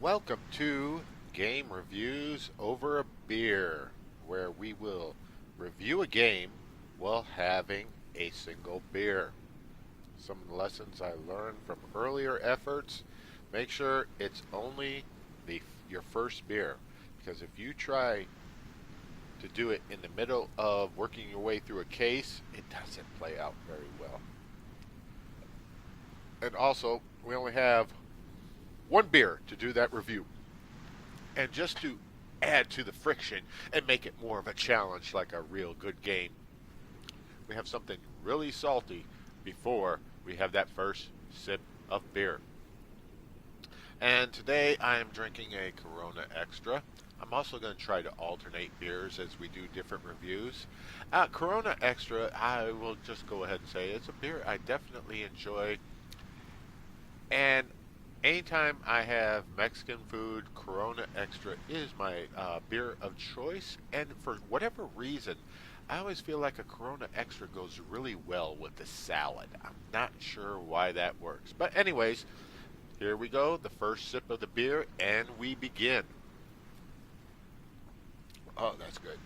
welcome to Game Reviews Over a Beer, where we will review a game while having a single beer. Some of the lessons I learned from earlier efforts: make sure it's only your first beer, because if you try to do it in the middle of working your way through a case, it doesn't play out very well. And also, we only have one beer to do that review. And just to add to the friction and make it more of a challenge like a real good game, we have something really salty before we have that first sip of beer. And today I am drinking a Corona Extra. I'm also going to try to alternate beers as we do different reviews. Corona Extra, I will just go ahead and say it's a beer I definitely enjoy. And anytime I have Mexican food, Corona Extra is my beer of choice. And for whatever reason, I always feel like a Corona Extra goes really well with the salad. I'm not sure why that works. But anyways, here we go, the first sip of the beer, and we begin. Oh, that's good.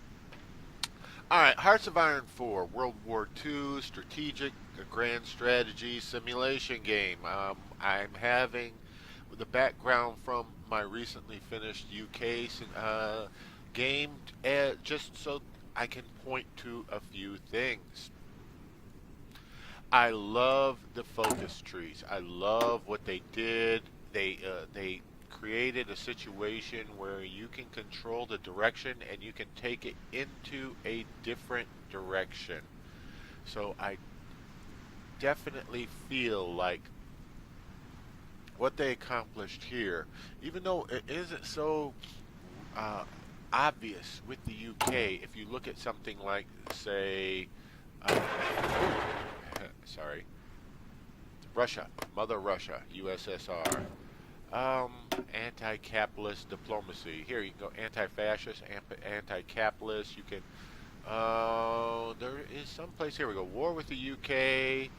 All right, Hearts of Iron 4, World War II, strategic, grand strategy simulation game. I'm having the background from my recently finished UK game, just so I can point to a few things. I love the focus trees. I love what they did. They created a situation where you can control the direction and you can take it into a different direction. So I definitely feel like what they accomplished here, even though it isn't so uh, obvious with the UK, if you look at something like, say, uh, sorry, Russia, Mother Russia, USSR, anti-capitalist diplomacy. Here you can go, anti-fascist, anti-capitalist. You can, there is some place, here we go, war with the UK,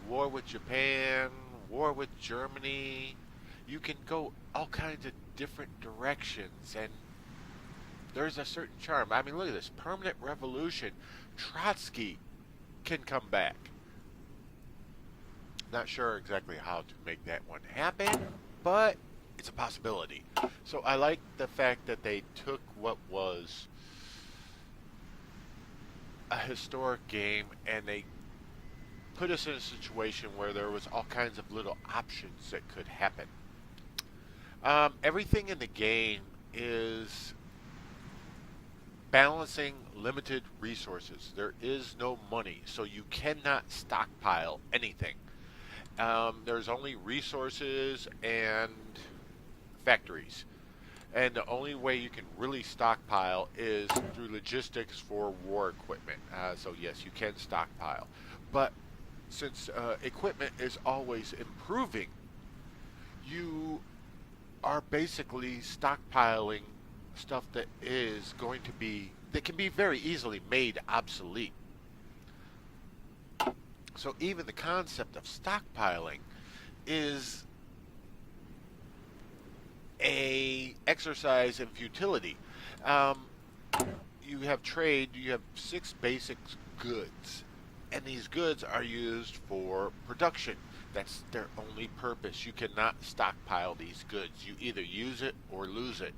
war with Japan, war with Germany. You can go all kinds of different directions, and there's a certain charm. I mean, look at this, permanent revolution. Trotsky can come back. Not sure exactly how to make that one happen, but it's a possibility. So I like the fact that they took what was a historic game and they put us in a situation where there was all kinds of little options that could happen. Everything in the game is balancing limited resources. There is no money, so you cannot stockpile anything. There's only resources and factories. And the only way you can really stockpile is through logistics for war equipment. So yes, you can stockpile. But since equipment is always improving, you are basically stockpiling stuff that is going to be, that can be very easily made obsolete. So even the concept of stockpiling is a exercise in futility. Um, you have trade, you have six basic goods, and these goods are used for production. That's their only purpose. You cannot stockpile these goods. You either use it or lose it.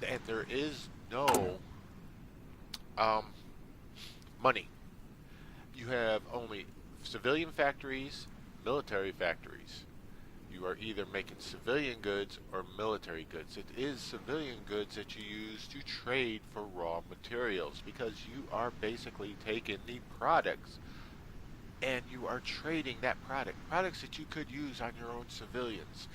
And there is no money. You have only civilian factories, military factories. You are either making civilian goods or military goods. It is civilian goods that you use to trade for raw materials, because you are basically taking the products and you are trading that product. Products that you could use on your own civilians.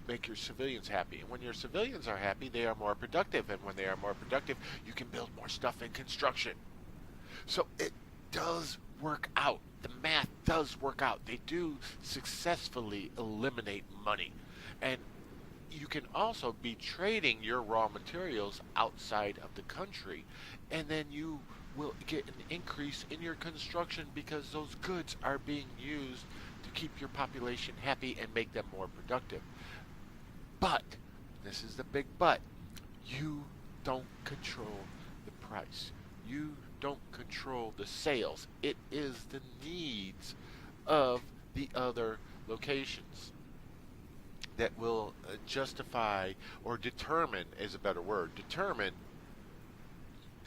Make your civilians happy. And when your civilians are happy, they are more productive. And when they are more productive, you can build more stuff in construction. So it does work out. The math does work out. They do successfully eliminate money. And you can also be trading your raw materials outside of the country. And then you will get an increase in your construction because those goods are being used to keep your population happy and make them more productive. But, this is the big but, you don't control the price. You don't control the sales. It is the needs of the other locations that will justify or determine, is a better word, determine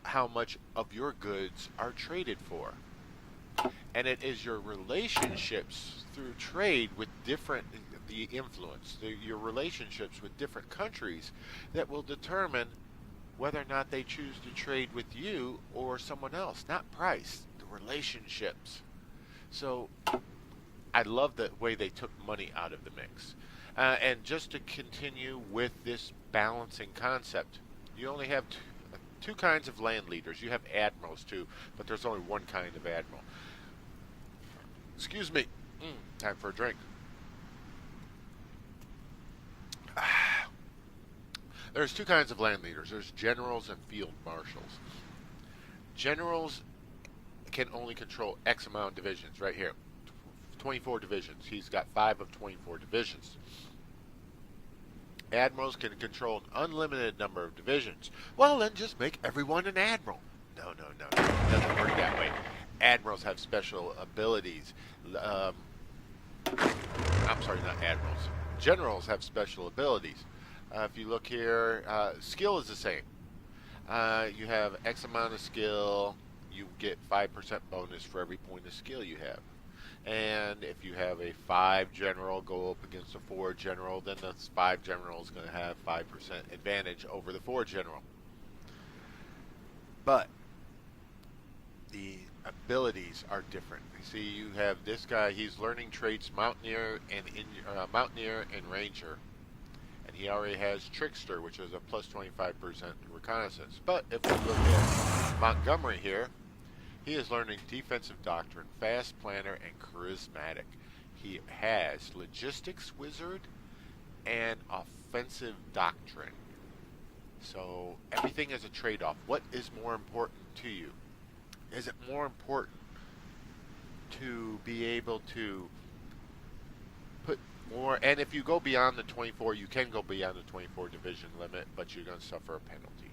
how much of your goods are traded for. And it is your relationships through trade with different, the influence, your relationships with different countries that will determine whether or not they choose to trade with you or someone else. Not price, the relationships. So I love the way they took money out of the mix. And just to continue with this balancing concept, you only have two kinds of land leaders. You have admirals too, but there's only one kind of admiral. Excuse me. Time for a drink. There's two kinds of land leaders. There's generals and field marshals. Generals can only control X amount of divisions. Right here, 24 divisions. He's got 5 of 24 divisions. Admirals can control an unlimited number of divisions. Well, then just make everyone an admiral. No. It doesn't work that way. Admirals have special abilities. I'm sorry, not admirals. Generals have special abilities. If you look here, skill is the same. You have X amount of skill, you get 5% bonus for every point of skill you have. And if you have a 5 general go up against a 4 general, then the 5 general is going to have 5% advantage over the 4 general. But the abilities are different. You see, you have this guy, he's learning traits Mountaineer and Ranger. And he already has Trickster, which is a plus 25% reconnaissance. But if we look at Montgomery here, he is learning Defensive Doctrine, Fast Planner, and Charismatic. He has Logistics Wizard and Offensive Doctrine. So everything is a trade-off. What is more important to you? Is it more important to be able to put more, and if you go beyond the 24, you can go beyond the 24 division limit, but you're going to suffer a penalty.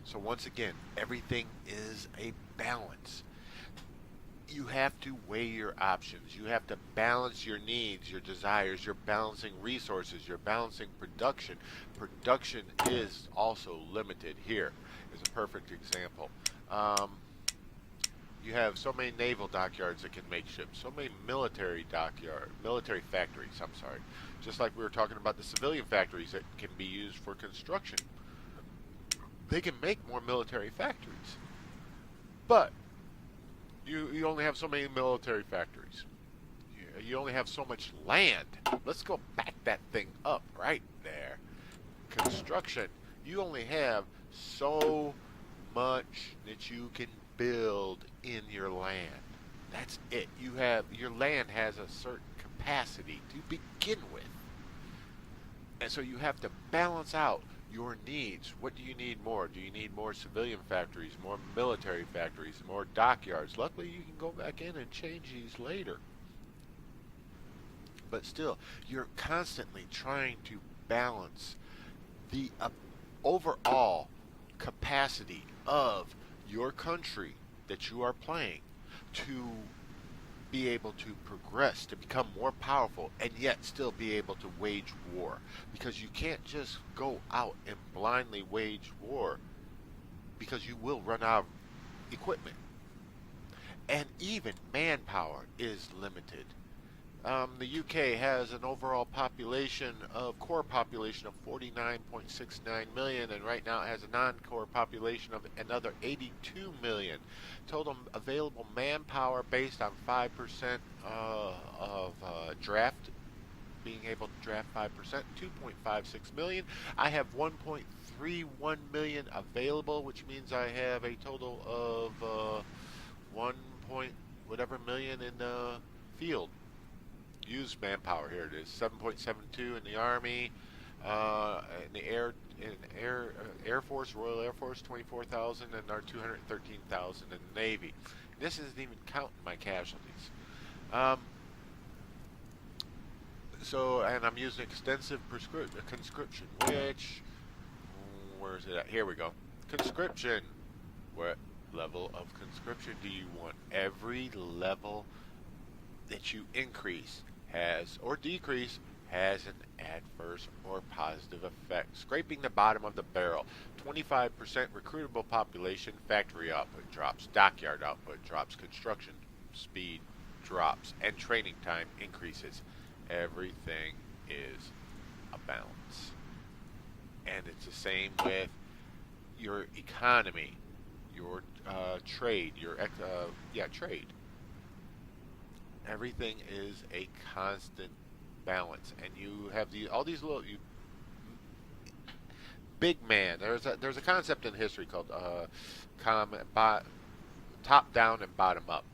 So once again, everything is a balance. You have to weigh your options. You have to balance your needs, your desires. You're balancing resources. You're balancing production. Production is also limited. Here is a perfect example. You have so many naval dockyards that can make ships, so many military factories, just like we were talking about the civilian factories that can be used for construction. They can make more military factories, but you only have so many military factories. You only have so much land. Let's go back that thing up right there. Construction, you only have so much that you can build in your land. That's it. Your land has a certain capacity to begin with. And so you have to balance out your needs. What do you need more? Do you need more civilian factories, more military factories, more dockyards? Luckily, you can go back in and change these later. But still, you're constantly trying to balance the overall capacity of your country that you are playing to be able to progress, to become more powerful, and yet still be able to wage war. Because you can't just go out and blindly wage war, because you will run out of equipment. And even manpower is limited. The UK has an overall core population of 49.69 million, and right now it has a non-core population of another 82 million. Total available manpower based on 5% of draft, being able to draft 5%, 2.56 million. I have 1.31 million available, which means I have a total of 1 point whatever million in the field. Used manpower, here it is, 7.72 in the Army, in the Air Force, Royal Air Force, 24,000, and our 213,000 in the Navy. This isn't even counting my casualties. So, and I'm using extensive conscription, which, where is it at? Here we go. Conscription. What level of conscription do you want? Every level that you increase has or decrease has an adverse or positive effect. Scraping the bottom of the barrel. 25% recruitable population, factory output drops, dockyard output drops, construction speed drops, and training time increases. Everything is a balance. And it's the same with your economy, your trade, trade. Everything is a constant balance, and you have all these little big man. There's a concept in history called top down and bottom up.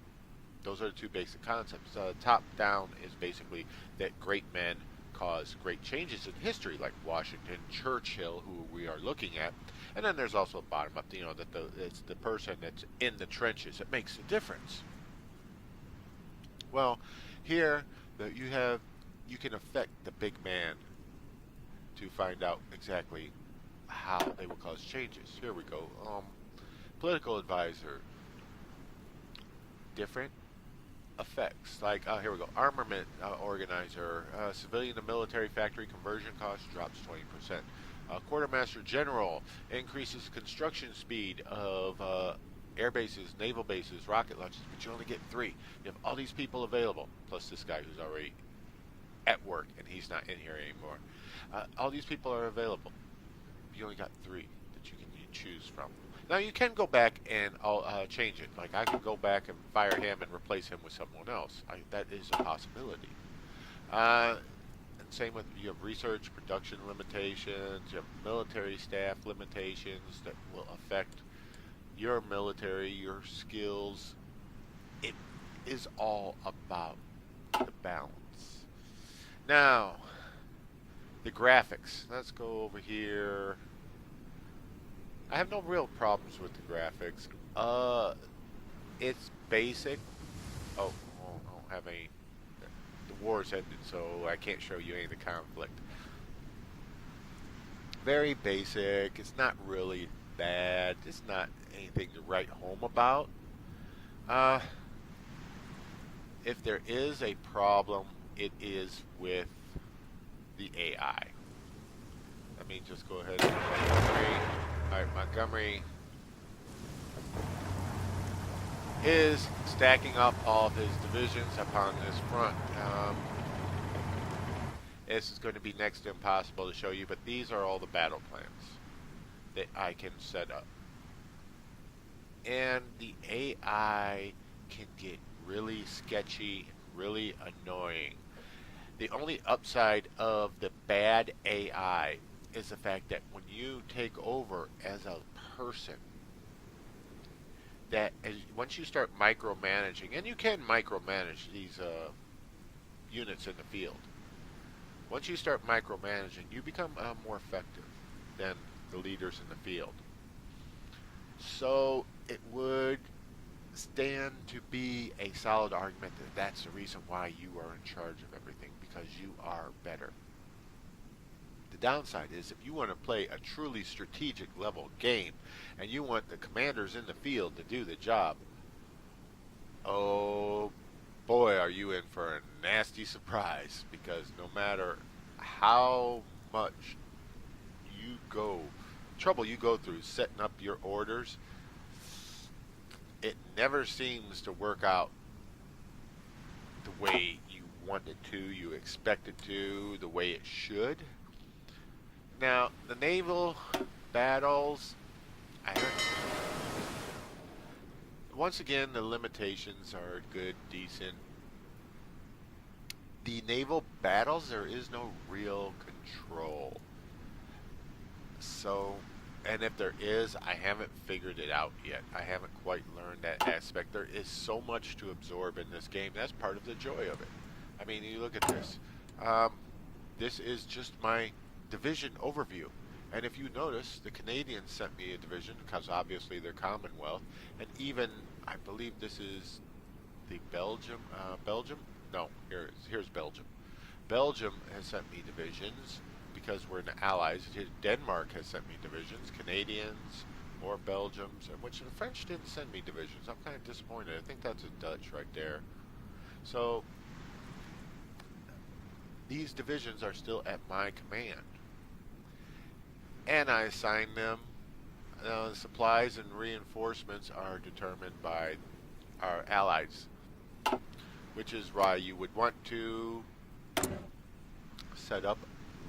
Those are the two basic concepts. Top down is basically that great men cause great changes in history, like Washington, Churchill, who we are looking at. And then there's also bottom up. That it's the person that's in the trenches that makes the difference. Well, here that you can affect the big man to find out exactly how they will cause changes. Here we go. Political advisor. Different effects. Like, here we go. Armament organizer. Civilian to military factory conversion cost drops 20%. Quartermaster general increases construction speed of air bases, naval bases, rocket launches, but you only get 3. You have all these people available, plus this guy who's already at work and he's not in here anymore. All these people are available. You only got 3 that you can choose from. Now you can go back and change it. Like I could go back and fire him and replace him with someone else. That is a possibility. And same with, you have research, production limitations, you have military staff limitations that will affect your military, your skills. It is all about the balance. Now, the graphics. Let's go over here. I have no real problems with the graphics. It's basic. Oh, I don't have any. The war's ended, so I can't show you any of the conflict. Very basic. It's not really bad. It's not anything to write home about. If there is a problem, it is with the AI. Let me just go ahead and Montgomery. Alright, Montgomery is stacking up all of his divisions upon this front. This is going to be next to impossible to show you, but these are all the battle plans that I can set up. And the AI can get really sketchy, really annoying. The only upside of the bad AI is the fact that when you take over as a person, that once you start micromanaging, and you can micromanage these units in the field, once you start micromanaging, you become more effective than the leaders in the field. So it would stand to be a solid argument that that's the reason why you are in charge of everything, because you are better. The downside is if you want to play a truly strategic level game and you want the commanders in the field to do the job, oh boy, are you in for a nasty surprise, because no matter how much trouble you go through setting up your orders, it never seems to work out the way you want it to, you expect it to, the way it should. Now, the naval battles, once again, the limitations are good, decent. The naval battles, there is no real control. So, and if there is, I haven't figured it out yet. I haven't quite learned that aspect. There is so much to absorb in this game. That's part of the joy of it. I mean, you look at this. This is just my division overview. And if you notice, the Canadians sent me a division because obviously they're Commonwealth. And even, I believe this is the Belgium. No, here's Belgium. Belgium has sent me divisions because we're in the Allies. Denmark has sent me divisions. Canadians or Belgians, and which the French didn't send me divisions. I'm kind of disappointed. I think that's a Dutch right there. So these divisions are still at my command, and I assign them. Supplies and reinforcements are determined by our allies, which is why you would want to set up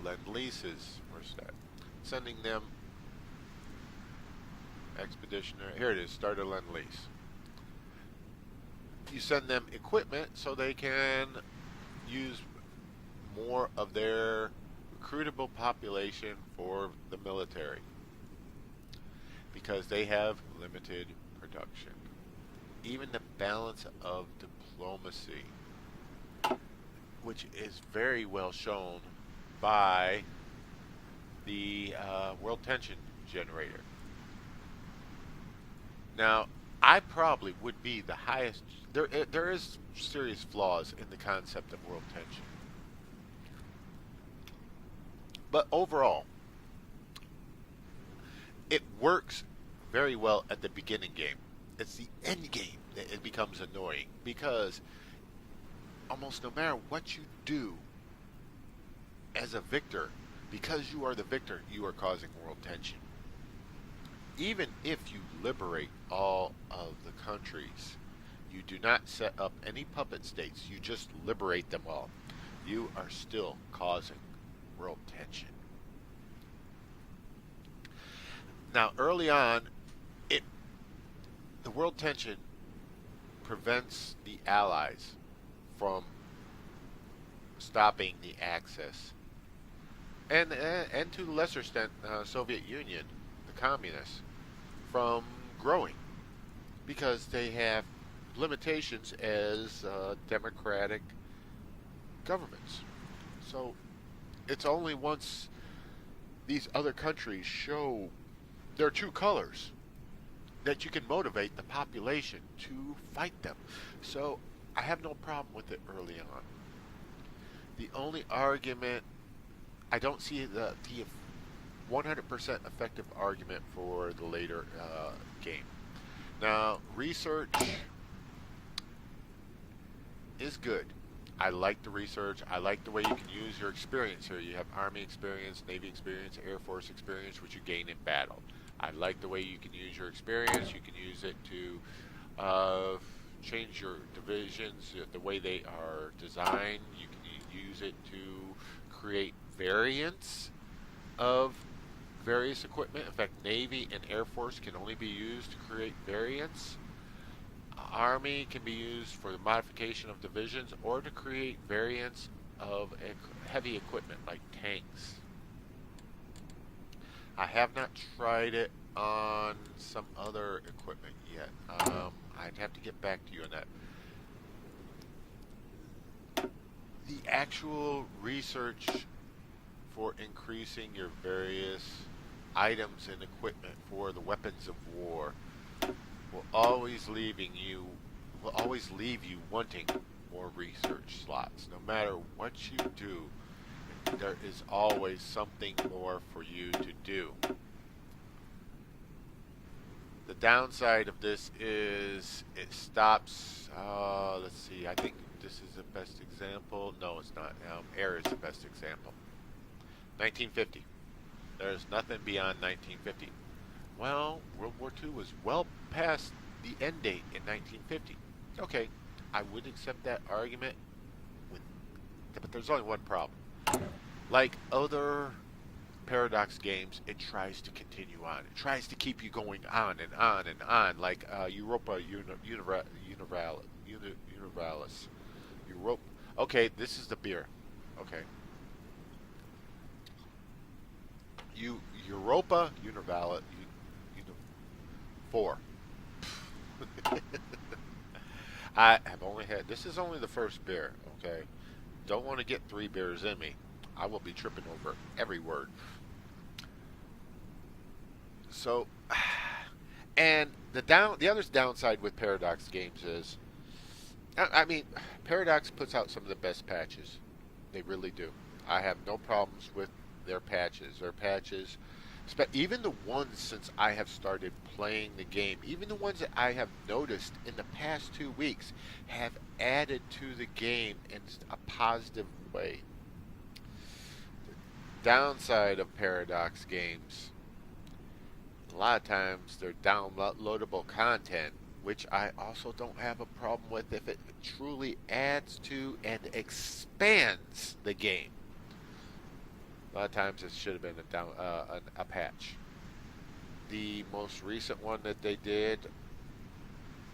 Lend-Leases. Where's that? Sending them expeditionary. Here it is. Start a Lend-Lease. You send them equipment so they can use more of their recruitable population for the military, because they have limited production. Even the balance of diplomacy, which is very well shown by the World Tension Generator. Now, I probably would be the highest. There is serious flaws in the concept of world tension, but overall, it works very well at the beginning game. It's the end game that it becomes annoying, because almost no matter what you do as a victor, because you are the victor, you are causing world tension. Even if you liberate all of the countries, you do not set up any puppet states, you just liberate them all, you are still causing world tension. Now, early on, the world tension prevents the Allies from stopping the Axis, and to a lesser extent, Soviet Union, the communists, from growing, because they have limitations as democratic governments. So it's only once these other countries show their true colors that you can motivate the population to fight them. So I have no problem with it early on. The only argument, I don't see the 100% effective argument for the later game. Now, research is good. I like the research. I like the way you can use your experience here. You have Army experience, Navy experience, Air Force experience, which you gain in battle. I like the way you can use your experience. You can use it to change your divisions, the way they are designed. You can use it to create variants of various equipment. In fact, Navy and Air Force can only be used to create variants. Army can be used for the modification of divisions or to create variants of heavy equipment like tanks. I have not tried it on some other equipment yet. I'd have to get back to you on that. The actual research for increasing your various items and equipment for the weapons of war will always leave you wanting more research slots. No matter what you do, there is always something more for you to do. The downside of this is it stops, let's see, I think this is the best example. No, it's not. Air is the best example. 1950. There's nothing beyond 1950. Well, World War II was well past the end date in 1950. Okay, I would accept that argument, but there's only one problem. Like other Paradox games, it tries to continue on. It tries to keep you going on and on and on, like Europa Universalis. Okay, this is the beer. Okay. Europa Universalis 4. I have only had, this is only the first beer, okay? Don't want to get 3 beers in me. I will be tripping over every word. So, and the other downside with Paradox games is, I mean, Paradox puts out some of the best patches They really do. I have no problems with their patches. Their patches, even the ones since I have started playing the game, even the ones that I have noticed in the past 2 weeks, have added to the game in a positive way. Downside of Paradox games, a lot of times they're downloadable content, which I also don't have a problem with if it truly adds to and expands the game. A lot of times it should have been a patch. The most recent one that they did,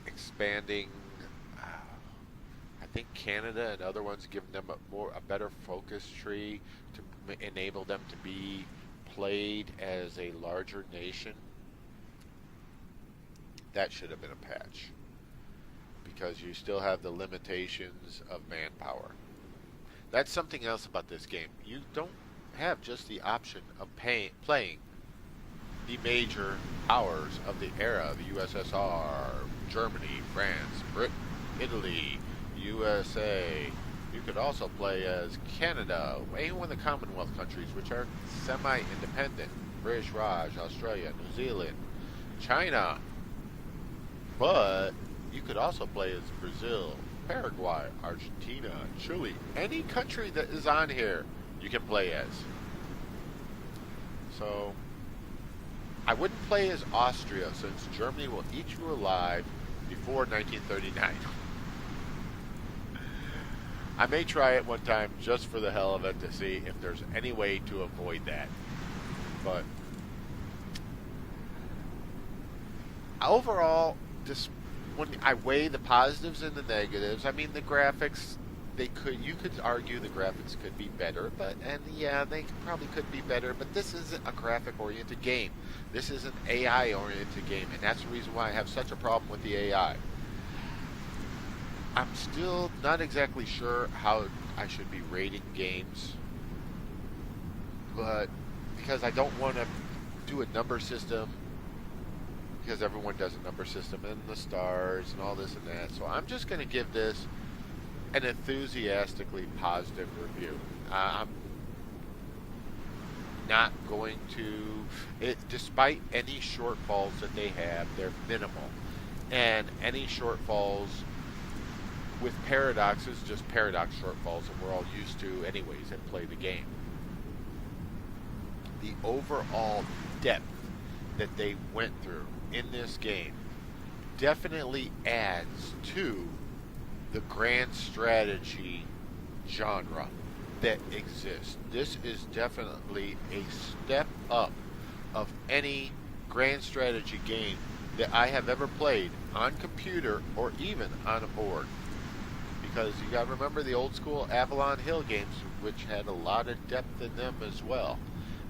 expanding, I think Canada and other ones, giving them a better focus tree to enable them to be played as a larger nation. That should have been a patch, because you still have the limitations of manpower. That's something else about this game. You don't have just the option of playing the major powers of the era, the USSR, Germany, France, Britain, Italy, USA. You could also play as Canada, any one of the Commonwealth countries, which are semi-independent, British Raj, Australia, New Zealand, China. But you could also play as Brazil, Paraguay, Argentina, Chile, any country that is on here you can play as. So I wouldn't play as Austria, since Germany will eat you alive before 1939. I may try it one time just for the hell of it to see if there's any way to avoid that. But overall, when I weigh the positives and the negatives, I mean, the graphics, you could argue the graphics could be better, they probably could be better, but this isn't a graphic oriented game. This is an AI oriented game, and that's the reason why I have such a problem with the AI. I'm still not exactly sure how I should be rating games, but because I don't want to do a number system, because everyone does a number system and the stars and all this and that, so I'm just going to give this an enthusiastically positive review. I'm not going to, despite any shortfalls that they have, they're minimal, and any shortfalls with Paradox is just Paradox shortfalls that we're all used to anyways and play the game. The overall depth that they went through in this game definitely adds to the grand strategy genre that exists. This is definitely a step up of any grand strategy game that I have ever played on computer or even on a board. Because you got to remember the old school Avalon Hill games, which had a lot of depth in them as well.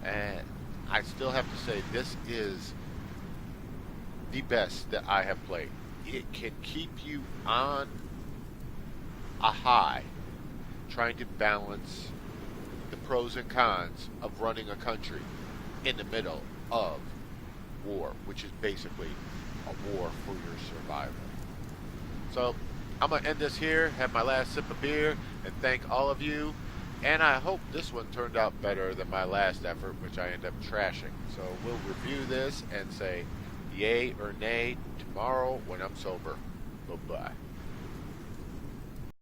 And I still have to say, this is the best that I have played. It can keep you on a high, trying to balance the pros and cons of running a country in the middle of war, which is basically a war for your survival. So I'm going to end this here, have my last sip of beer, and thank all of you. And I hope this one turned out better than my last effort, which I ended up trashing. So we'll review this and say yay or nay tomorrow when I'm sober. Bye-bye.